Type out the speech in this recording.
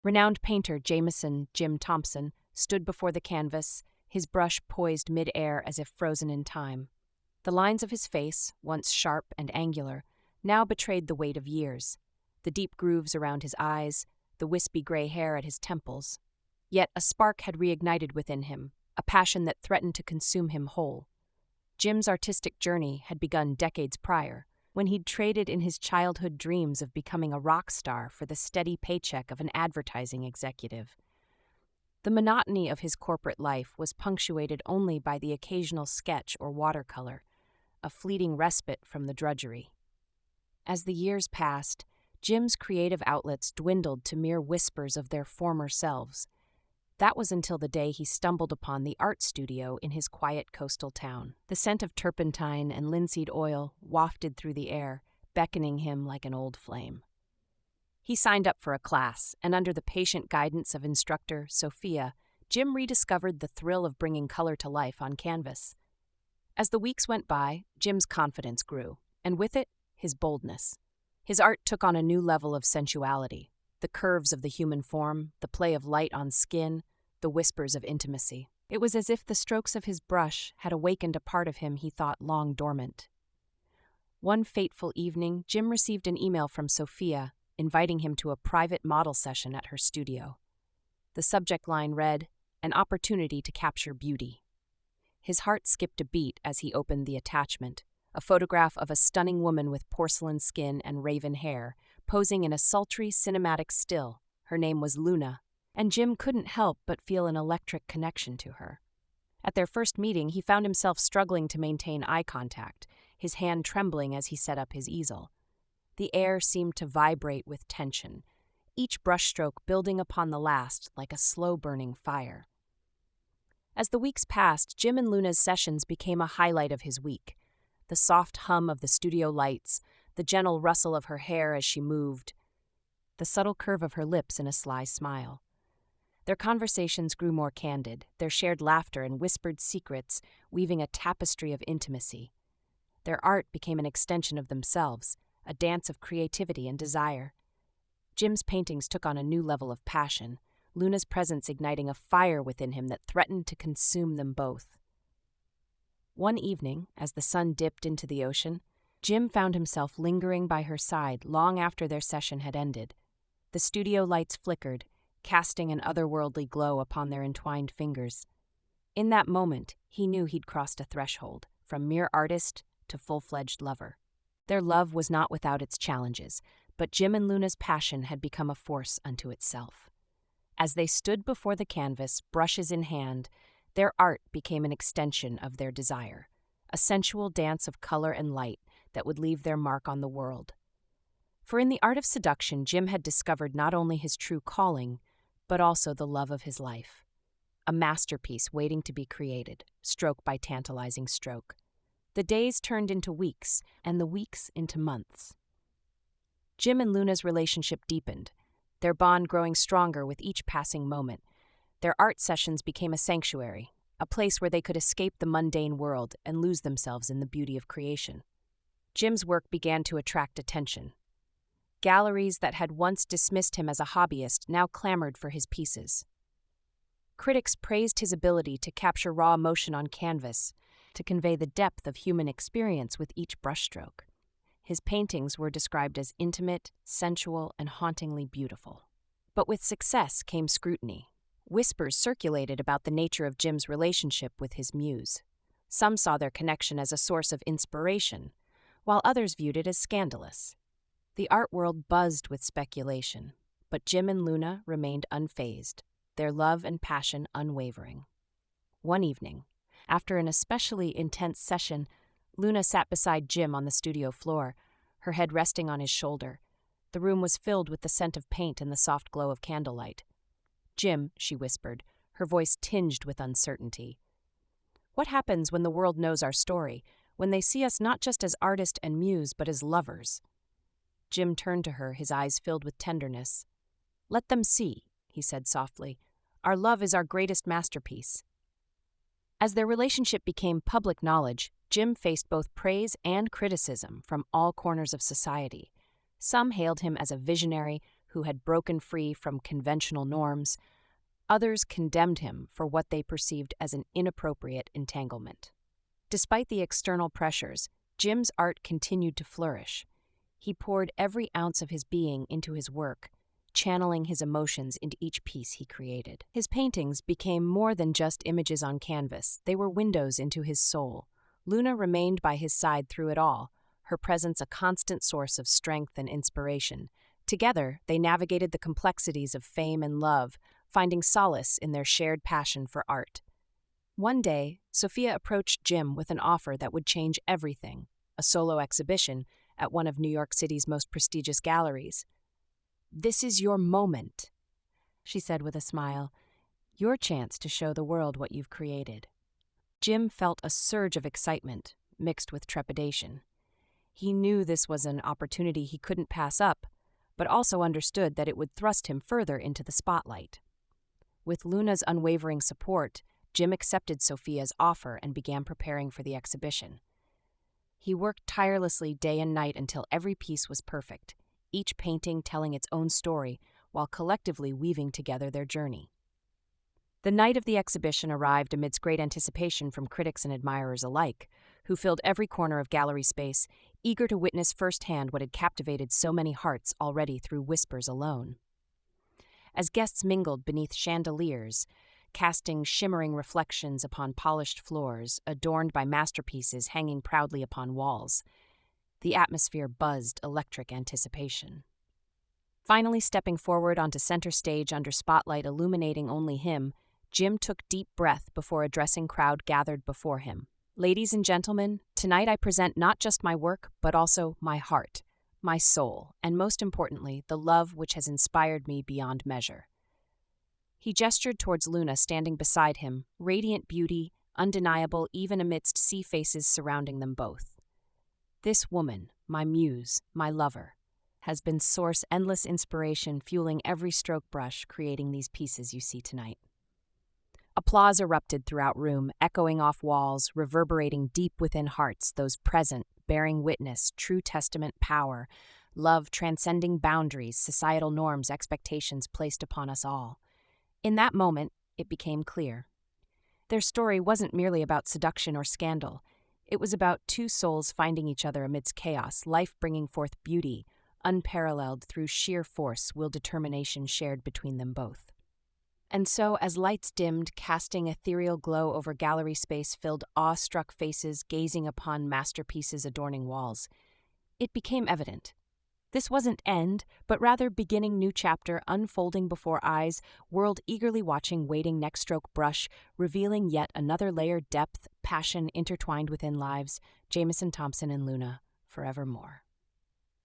Renowned painter Jameson Jim Thompson stood before the canvas, his brush poised mid-air as if frozen in time. The lines of his face, once sharp and angular, now betrayed the weight of years. The deep grooves around his eyes, the wispy gray hair at his temples. Yet a spark had reignited within him, a passion that threatened to consume him whole. Jim's artistic journey had begun decades prior, when he'd traded in his childhood dreams of becoming a rock star for the steady paycheck of an advertising executive. The monotony of his corporate life was punctuated only by the occasional sketch or watercolor, a fleeting respite from the drudgery. As the years passed, Jim's creative outlets dwindled to mere whispers of their former selves. That was until the day he stumbled upon the art studio in his quiet coastal town. The scent of turpentine and linseed oil wafted through the air, beckoning him like an old flame. He signed up for a class, and under the patient guidance of instructor Sophia, Jim rediscovered the thrill of bringing color to life on canvas. As the weeks went by, Jim's confidence grew, and with it, his boldness. His art took on a new level of sensuality. The curves of the human form, the play of light on skin, the whispers of intimacy. It was as if the strokes of his brush had awakened a part of him he thought long dormant. One fateful evening, Jim received an email from Sophia inviting him to a private model session at her studio. The subject line read, "An opportunity to capture beauty." His heart skipped a beat as he opened the attachment, a photograph of a stunning woman with porcelain skin and raven hair, posing in a sultry cinematic still. Her name was Luna, and Jim couldn't help but feel an electric connection to her. At their first meeting, he found himself struggling to maintain eye contact, his hand trembling as he set up his easel. The air seemed to vibrate with tension, each brushstroke building upon the last like a slow-burning fire. As the weeks passed, Jim and Luna's sessions became a highlight of his week. The soft hum of the studio lights, the gentle rustle of her hair as she moved, the subtle curve of her lips in a sly smile. Their conversations grew more candid, their shared laughter and whispered secrets weaving a tapestry of intimacy. Their art became an extension of themselves, a dance of creativity and desire. Jim's paintings took on a new level of passion, Luna's presence igniting a fire within him that threatened to consume them both. One evening, as the sun dipped into the ocean, Jim found himself lingering by her side long after their session had ended. The studio lights flickered, casting an otherworldly glow upon their entwined fingers. In that moment, he knew he'd crossed a threshold, from mere artist to full-fledged lover. Their love was not without its challenges, but Jim and Luna's passion had become a force unto itself. As they stood before the canvas, brushes in hand, their art became an extension of their desire, a sensual dance of color and light that would leave their mark on the world. For in the art of seduction, Jim had discovered not only his true calling, but also the love of his life. A masterpiece waiting to be created, stroke by tantalizing stroke. The days turned into weeks, and the weeks into months. Jim and Luna's relationship deepened, their bond growing stronger with each passing moment. Their art sessions became a sanctuary, a place where they could escape the mundane world and lose themselves in the beauty of creation. Jim's work began to attract attention. Galleries that had once dismissed him as a hobbyist now clamored for his pieces. Critics praised his ability to capture raw emotion on canvas, to convey the depth of human experience with each brushstroke. His paintings were described as intimate, sensual, and hauntingly beautiful. But with success came scrutiny. Whispers circulated about the nature of Jim's relationship with his muse. Some saw their connection as a source of inspiration, while others viewed it as scandalous. The art world buzzed with speculation, but Jim and Luna remained unfazed, their love and passion unwavering. One evening, after an especially intense session, Luna sat beside Jim on the studio floor, her head resting on his shoulder. The room was filled with the scent of paint and the soft glow of candlelight. "Jim," she whispered, her voice tinged with uncertainty. "What happens when the world knows our story, when they see us not just as artist and muse, but as lovers?" Jim turned to her, his eyes filled with tenderness. "Let them see," he said softly. "Our love is our greatest masterpiece." As their relationship became public knowledge, Jim faced both praise and criticism from all corners of society. Some hailed him as a visionary, who had broken free from conventional norms. Others condemned him for what they perceived as an inappropriate entanglement. Despite the external pressures, Jim's art continued to flourish. He poured every ounce of his being into his work, channeling his emotions into each piece he created. His paintings became more than just images on canvas. They were windows into his soul. Luna remained by his side through it all, her presence a constant source of strength and inspiration. Together, they navigated the complexities of fame and love, finding solace in their shared passion for art. One day, Sophia approached Jim with an offer that would change everything, a solo exhibition at one of New York City's most prestigious galleries. "This is your moment," she said with a smile, "your chance to show the world what you've created." Jim felt a surge of excitement, mixed with trepidation. He knew this was an opportunity he couldn't pass up, but also understood that it would thrust him further into the spotlight. With Luna's unwavering support, Jim accepted Sophia's offer and began preparing for the exhibition. He worked tirelessly day and night until every piece was perfect, each painting telling its own story while collectively weaving together their journey. The night of the exhibition arrived amidst great anticipation from critics and admirers alike, who filled every corner of gallery space, eager to witness firsthand what had captivated so many hearts already through whispers alone. As guests mingled beneath chandeliers, casting shimmering reflections upon polished floors, adorned by masterpieces hanging proudly upon walls, the atmosphere buzzed electric anticipation. Finally stepping forward onto center stage under spotlight illuminating only him, Jim took deep breath before addressing crowd gathered before him. "Ladies and gentlemen, tonight I present not just my work, but also my heart, my soul, and most importantly, the love which has inspired me beyond measure." He gestured towards Luna standing beside him, radiant beauty, undeniable even amidst sea faces surrounding them both. "This woman, my muse, my lover, has been source endless inspiration fueling every stroke brush creating these pieces you see tonight." Applause erupted throughout room, echoing off walls, reverberating deep within hearts, those present, bearing witness, true testament power, love transcending boundaries, societal norms, expectations placed upon us all. In that moment, it became clear. Their story wasn't merely about seduction or scandal. It was about two souls finding each other amidst chaos, life bringing forth beauty, unparalleled through sheer force, will determination shared between them both. And so, as lights dimmed, casting ethereal glow over gallery space filled awe-struck faces gazing upon masterpieces adorning walls, it became evident. This wasn't end, but rather beginning new chapter unfolding before eyes, world eagerly watching, waiting next stroke brush, revealing yet another layered depth, passion intertwined within lives, Jameson Thompson and Luna, forevermore.